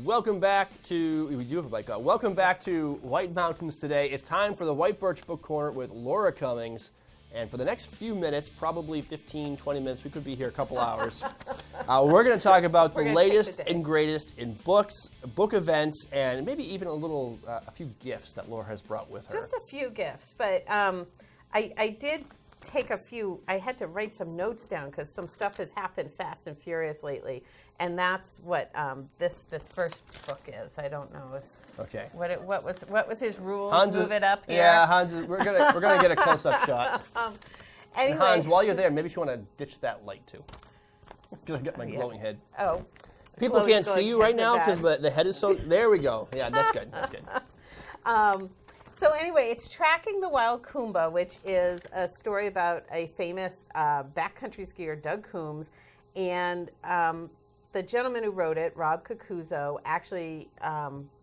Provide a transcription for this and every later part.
Welcome back to, we do have a bike out. Welcome back to White Mountains today. It's time for the White Birch Book Corner with Laura Cummings. And for the next few minutes, probably 15, 20 minutes, we could be here a couple hours. We're going to talk about the latest and greatest in books, book events, and maybe even a few gifts that Laura has brought with her. Just a few gifts, but I did take a few. I had to write some notes down because some stuff has happened fast and furious lately, and that's what this first book is. I don't know if. Okay. What was his rule? Move it up here. Yeah, Hans. We're gonna get a close-up shot. Anyway. And Hans, while you're there, maybe if you want to ditch that light too, because I got my glowing head. Oh. People can't see you right now because the head is so. There we go. Yeah, that's good. That's good. So anyway, it's Tracking the Wild Coomba, which is a story about a famous backcountry skier, Doug Coombs, and the gentleman who wrote it, Rob Cacuzo, actually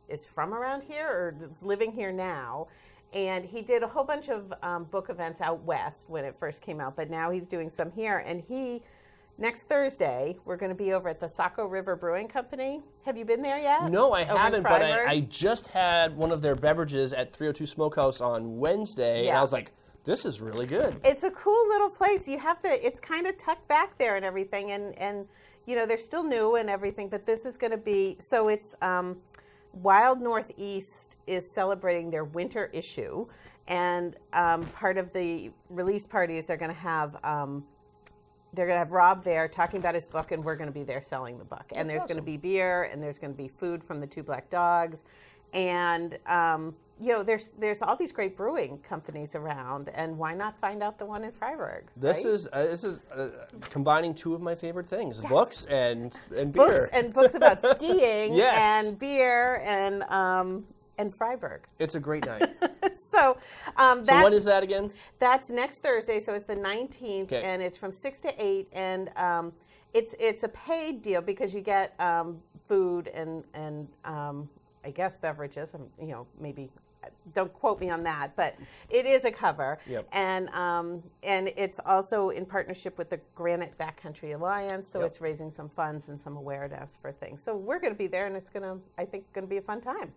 is from around here or is living here now. And he did a whole bunch of book events out west when it first came out, but now he's doing some here. And next Thursday, we're going to be over at the Saco River Brewing Company. Have you been there yet? No, I haven't, but I just had one of their beverages at 302 Smokehouse on Wednesday, and I was like, this is really good. It's a cool little place. It's kind of tucked back there and everything, and you know, they're still new and everything, but this is going to be, so it's Wild Northeast is celebrating their winter issue, and part of the release party is they're going to have Rob there talking about his book, and we're going to be there selling the book. And there's going to be beer, and there's going to be food from the Two Black Dogs, and you know, there's all these great brewing companies around, and why not find out the one in Fryeburg? This is combining two of my favorite things: books and beer. Books about skiing, yes. and beer, and Fryeburg. It's a great night. So when is that again? That's next Thursday, so it's the 19th, and it's from 6 to 8, and it's a paid deal because you get food and I guess beverages. You know, maybe don't quote me on that, but it is a cover. Yep. And it's also in partnership with the Granite Backcountry Alliance, so it's raising some funds and some awareness for things. So we're going to be there, and it's I think going to be a fun time.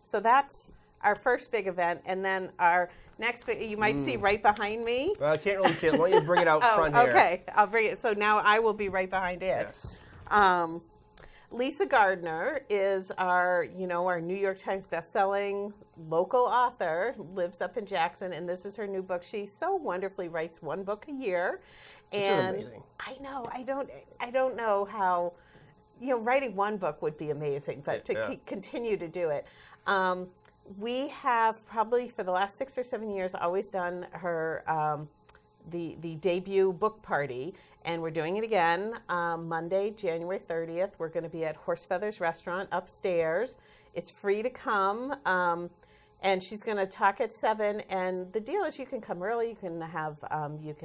So that's our first big event, and then our next big, you might see right behind me. Well, I can't really see it. Why don't you bring it out front here? Okay, I'll bring it. So now I will be right behind it. Yes. Lisa Gardner is our New York Times bestselling local author, lives up in Jackson, and this is her new book. She so wonderfully writes one book a year. Which is amazing. I know. I don't know how, writing one book would be amazing, but to continue to do it. We have probably for the last 6 or 7 years always done her the debut book party, and we're doing it again Monday, January 30th. We're going to be at Horsefeathers restaurant upstairs. It's free to come, and she's going to talk at 7. And the deal is you can come early. You can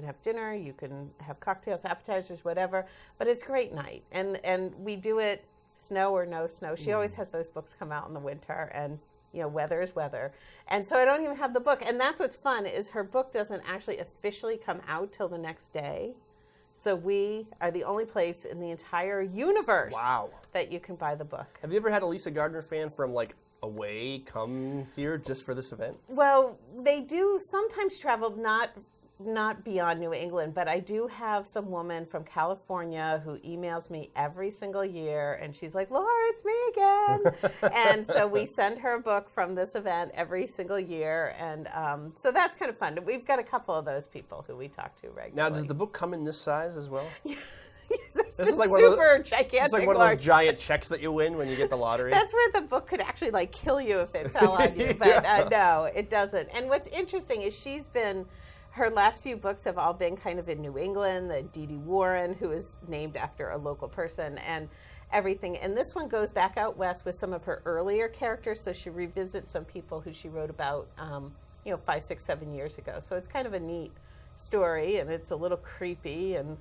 have dinner. You can have cocktails, appetizers, whatever. But it's a great night, and we do it snow or no snow. She always has those books come out in the winter, and weather is weather. And so I don't even have the book. And that's what's fun is her book doesn't actually officially come out till the next day. So we are the only place in the entire universe that you can buy the book. Have you ever had a Lisa Gardner fan from away come here just for this event? Well, they do sometimes travel, not beyond New England, but I do have some woman from California who emails me every single year, and she's like, Laura, it's me again. And so we send her a book from this event every single year, and so that's kind of fun. We've got a couple of those people who we talk to regularly. Now, does the book come in this size as well? This is like gigantic. It's like one of those giant checks that you win when you get the lottery. That's where the book could actually kill you if it fell on you, but no, it doesn't. And what's interesting is her last few books have all been kind of in New England, the D.D. Warren, who is named after a local person, and everything. And this one goes back out west with some of her earlier characters, so she revisits some people who she wrote about, 5, 6, 7 years ago. So it's kind of a neat story, and it's a little creepy, and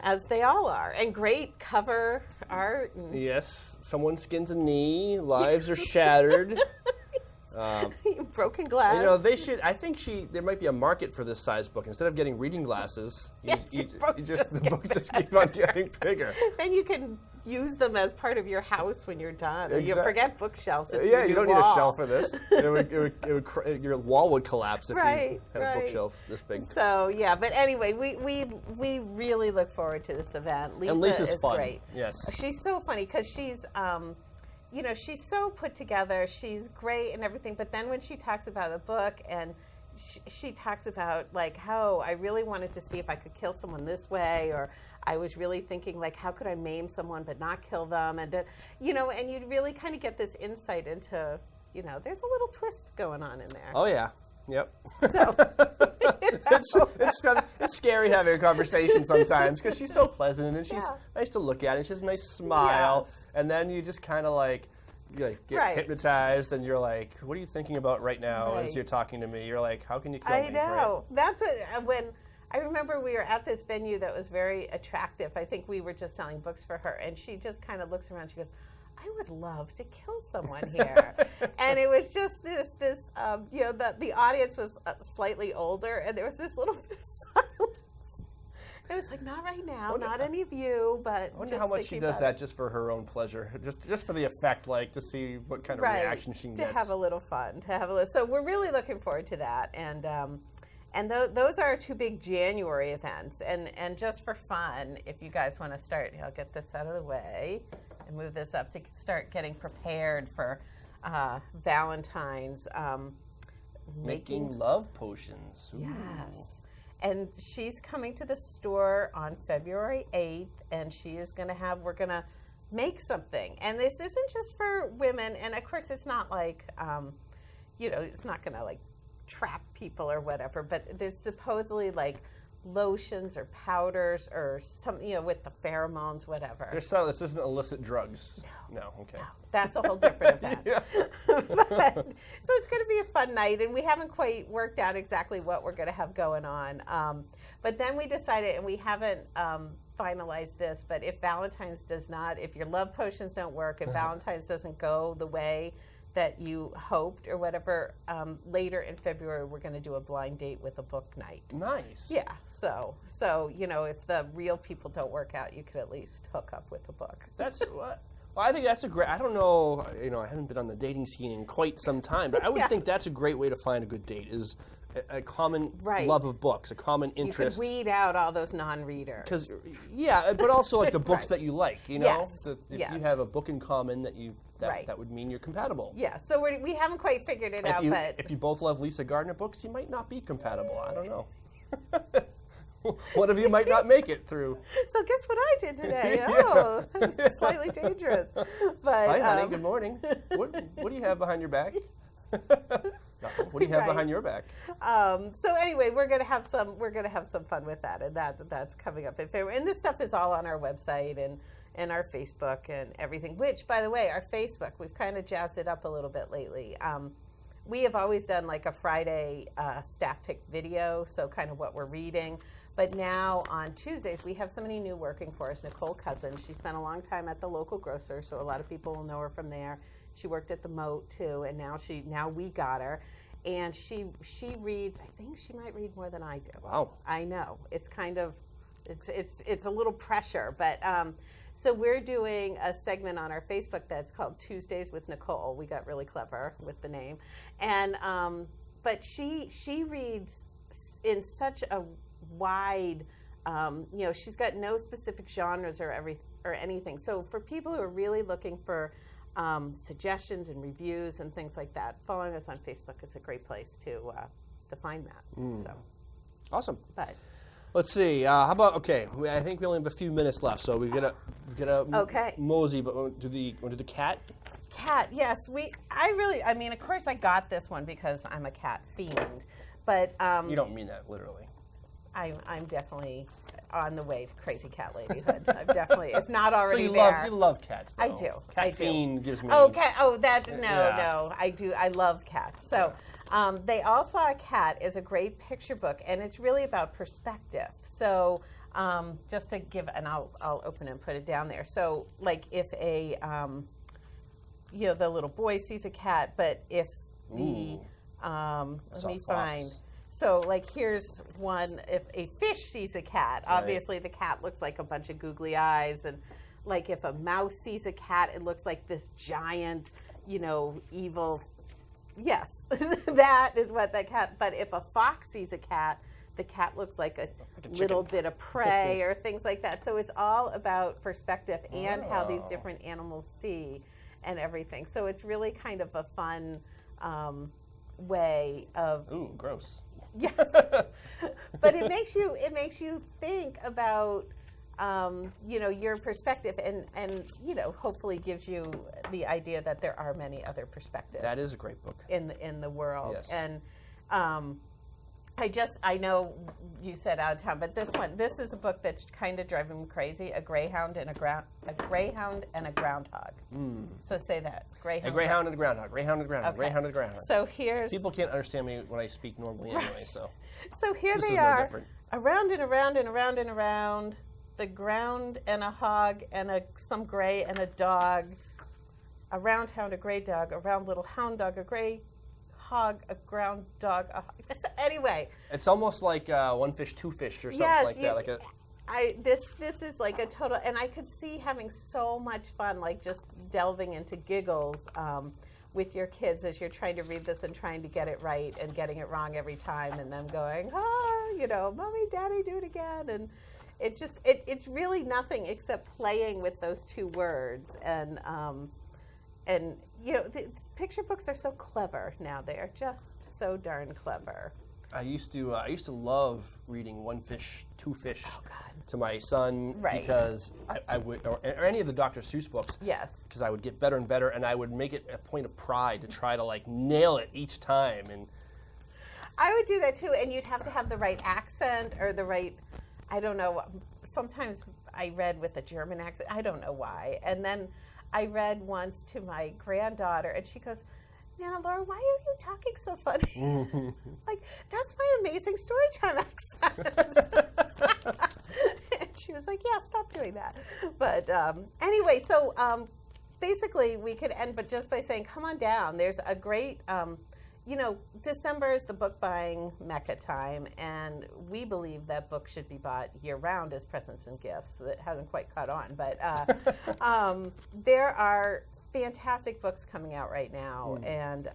as they all are. And great cover art. Yes, someone skins a knee, lives are shattered. Broken glass. I think there might be a market for this size book. Instead of getting reading glasses, the books just keep on getting bigger. Then you can use them as part of your house when you're done. Exactly. You forget bookshelves. It's Yeah, you don't need a shelf for this. Your wall would collapse if you had a bookshelf this big. So yeah, but anyway, we really look forward to this event. And Lisa's is fun. Great. Yes. She's so funny because she's she's so put together. She's great and everything. But then when she talks about a book and she talks about like how I really wanted to see if I could kill someone this way, or I was really thinking like how could I maim someone but not kill them, and and you really kind of get this insight into there's a little twist going on in there. Oh yeah. Yep. So it's scary having a conversation sometimes because she's so pleasant and she's nice to look at and she has a nice smile, and then you just kind of like get hypnotized and you're like, what are you thinking about right now as you're talking to me? You're like, how can you kill me? I know. Right? That's when I remember we were at this venue that was very attractive. I think we were just selling books for her, and she just kind of looks around. She goes, I would love to kill someone here. And it was just the audience was slightly older, and there was this little bit of silence. And it's like, not right now, not any of you, but I wonder how much she does that just for her own pleasure, just for the effect, like to see what kind of reaction she gets. To have a little fun, So we're really looking forward to that, and those are our two big January events. And just for fun, if you guys want to start, I'll get this out of the way and move this up to start getting prepared for Valentine's. Making love potions. Ooh. Yes. And she's coming to the store on February 8th, and we're going to make something. And this isn't just for women, and of course it's not like, it's not going to like trap people or whatever, but there's supposedly like lotions or powders or something, with the pheromones, whatever. This isn't illicit drugs. No, okay. No, that's a whole different event. So it's going to be a fun night, and we haven't quite worked out exactly what we're going to have going on. But then we decided, and we haven't finalized this, but if your love potions don't work and Valentine's doesn't go the way that you hoped or whatever, later in February we're going to do a blind date with a book night. Nice. Yeah. So if the real people don't work out, you could at least hook up with a book. That's what. Well, I think that's a great. I don't know. I haven't been on the dating scene in quite some time, but I would think that's a great way to find a good date. Is a common love of books, a common interest. You can weed out all those non-readers. But also like the books that you like. Yes. If you have a book in common that would mean you're compatible. Yeah. So we haven't quite figured it out, but if you both love Lisa Gardner books, you might not be compatible. I don't know. One of you might not make it through. So guess what I did today? Oh, that's slightly dangerous. But hi, honey. Good morning. What do you have behind your back? Nothing. What do you have behind your back? So anyway, we're gonna have some fun with that, and that's coming up in February. And this stuff is all on our website and our Facebook and everything. Which, by the way, our Facebook, we've kind of jazzed it up a little bit lately. We have always done like a Friday staff pick video, so kind of what we're reading. But now on Tuesdays, we have somebody new working for us, Nicole Cousin. She spent a long time at the local grocer, so a lot of people will know her from there. She worked at the Moat too, and now we got her. And she reads, I think she might read more than I do. Wow. I know. It's kind of, it's a little pressure. But so we're doing a segment on our Facebook that's called Tuesdays with Nicole. We got really clever with the name. And but she reads in such a wide, she's got no specific genres or anything. So for people who are really looking for suggestions and reviews and things like that, following us on Facebook is a great place to find that. So awesome. But let's see. How about I think we only have a few minutes left, so we gotta mosey. But want to do the cat. Cat, yes. I mean, of course, I got this one because I'm a cat fiend. But you don't mean that literally. I'm definitely on the way to crazy cat ladyhood. I'm definitely, if not already there. You love cats, though. I do. Cat fiend gives me. Okay. Oh, no. I do. I love cats. So they all saw a cat is a great picture book, and it's really about perspective. So just to give, and I'll open it and put it down there. So like if the little boy sees a cat, but if the let me find. So, like, here's one. If a fish sees a cat, obviously the cat looks like a bunch of googly eyes and like if a mouse sees a cat, it looks like this giant, evil. Yes, that is what that cat. But if a fox sees a cat, the cat looks like a little bit of prey or things like that. So it's all about perspective and how these different animals see and everything. So it's really kind of a fun way of. Ooh, gross. Yes, but it makes you think about your perspective and hopefully gives you the idea that there are many other perspectives. That is a great book in the world. Yes. And I know you said out of town, but this is a book that's kind of driving me crazy. A greyhound and a groundhog. So say that. A greyhound and a groundhog. Greyhound and a groundhog. Okay. Greyhound and a groundhog. So here's people can't understand me when I speak normally anyway. So here this they is are, no different. around and around and around and around. The ground and a hog and some gray and a dog. A round hound, a gray dog. A round little hound dog, a gray hog, a ground dog. Anyway, it's almost like one fish, two fish, or something like that. This is like a total, and I could see having so much fun, like just delving into giggles with your kids as you're trying to read this and trying to get it right and getting it wrong every time, and them going, Mommy, Daddy, do it again, and it's really nothing except playing with those two words, and the picture books are so clever now. They are just so darn clever. I used to love reading One Fish, Two Fish to my son because I would, or any of the Dr. Seuss books. Yes. Because I would get better and better, and I would make it a point of pride to try to nail it each time. And I would do that too, and you'd have to have the right accent or the right. I don't know. Sometimes I read with a German accent. I don't know why. And then I read once to my granddaughter, and she goes, Nana Laura, why are you talking so funny? That's my amazing storytime accent. And she was like, yeah, stop doing that. But anyway, so basically we could end but just by saying, come on down. There's a great, December is the book buying mecca time, and we believe that books should be bought year-round as presents and gifts. It hasn't quite caught on, but there are fantastic books coming out right now, and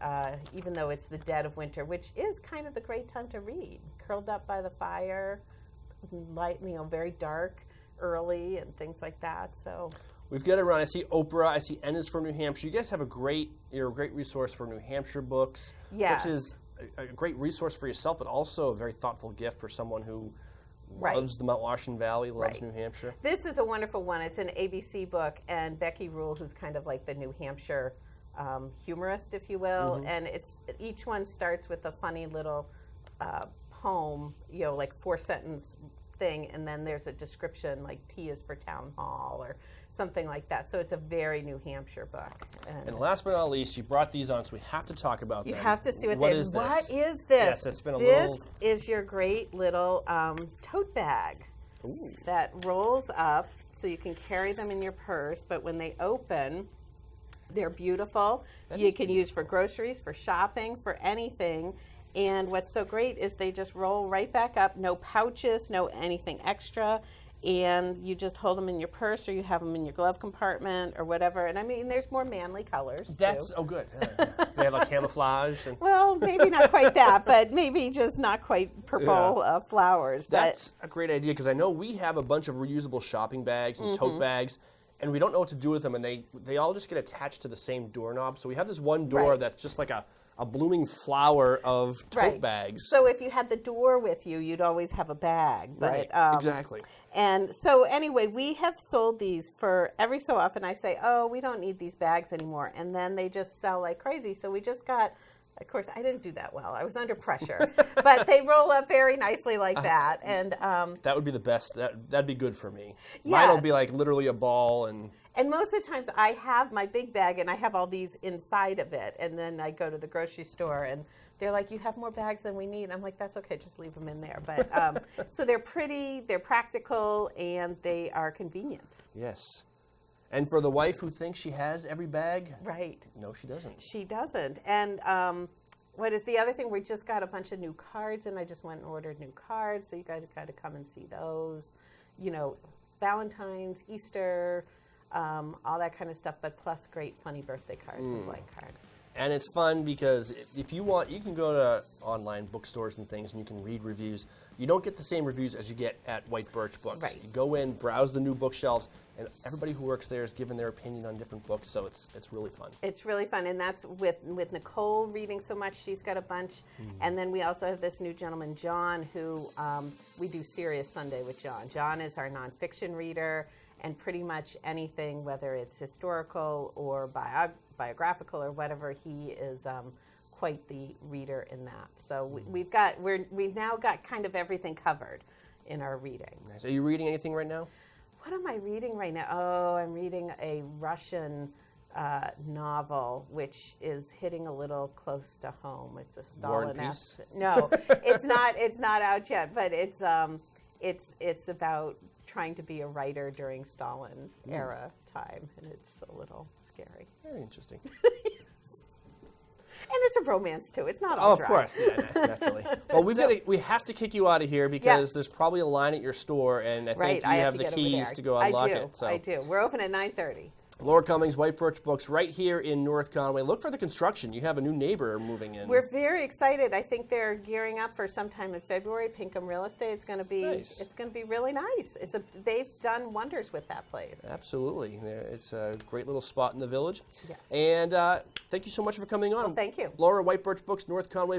even though it's the dead of winter, which is kind of the great time to read, curled up by the fire, light, very dark, early, and things like that. So we've got it around. I see Oprah. I see Enna's from New Hampshire. You guys have a great resource for New Hampshire books, yes. Which is a great resource for yourself, but also a very thoughtful gift for someone who loves the Mount Washington Valley, loves New Hampshire. This is a wonderful one. It's an ABC book, and Becky Rule, who's kind of like the New Hampshire humorist, if you will, and each one starts with a funny little poem, 4-sentence thing, and then there's a description like T is for town hall or something like that. So it's a very New Hampshire book. And last but not least, you brought these on, so we have to talk about them. You have to see what is this. What is this? Yes, it's been a little. This is your great little tote bag that rolls up so you can carry them in your purse, but when they open, they're beautiful. You can use for groceries, for shopping, for anything. And what's so great is they just roll right back up, no pouches, no anything extra, and you just hold them in your purse or you have them in your glove compartment or whatever. And I mean, there's more manly colors, too. Good. They have like camouflage. Well, maybe not quite that, but maybe just not quite purple flowers. That's a great idea, because I know we have a bunch of reusable shopping bags and tote bags, and we don't know what to do with them, and they all just get attached to the same doorknob. So we have this one door that's just like a blooming flower of tote bags. So if you had the door with you, you'd always have a bag. But, exactly. And so anyway, we have sold these for every so often. I say, we don't need these bags anymore. And then they just sell like crazy. So we just got, of course, I didn't do that well. I was under pressure. But they roll up very nicely like that. And that would be the best. That'd be good for me. Yes. Mine will be like literally a ball and... And most of the times I have my big bag and I have all these inside of it. And then I go to the grocery store and they're like, you have more bags than we need. I'm like, that's okay, just leave them in there. But so they're pretty, they're practical, and they are convenient. Yes. And for the wife who thinks she has every bag, no, she doesn't. She doesn't. And what is the other thing? We just got a bunch of new cards, and I just went and ordered new cards. So you guys got to come and see those. Valentine's, Easter, all that kind of stuff, but plus great funny birthday cards and blank cards. And it's fun because if you want, you can go to online bookstores and things and you can read reviews. You don't get the same reviews as you get at White Birch Books. Right. You go in, browse the new bookshelves, and everybody who works there is giving their opinion on different books, so it's really fun. It's really fun, and that's with Nicole reading so much. She's got a bunch. And then we also have this new gentleman, John, who we do Serious Sunday with John. John is our nonfiction reader, and pretty much anything, whether it's historical or biographical or whatever, he is quite the reader in that. So we've now got kind of everything covered in our reading. Nice. Are you reading anything right now? What am I reading right now? Oh, I'm reading a Russian novel, which is hitting a little close to home. It's a Stalin-esque. No, it's not. It's not out yet, but it's about trying to be a writer during Stalin era time, and it's a little scary. Very interesting. And it's a romance too. It's not all of dry. Course, yeah, naturally. Well, we have to kick you out of here because there's probably a line at your store, and I think you have the keys to go unlock it. So I do. We're open at 9:30. Laura Cummings, White Birch Books, right here in North Conway. Look for the construction. You have a new neighbor moving in. We're very excited. I think they're gearing up for sometime in February. Pinkham Real Estate. It's going to be nice. It's going to be really nice. They've done wonders with that place. Absolutely. It's a great little spot in the village. Yes. And thank you so much for coming on. Well, thank you. Laura, White Birch Books, North Conway.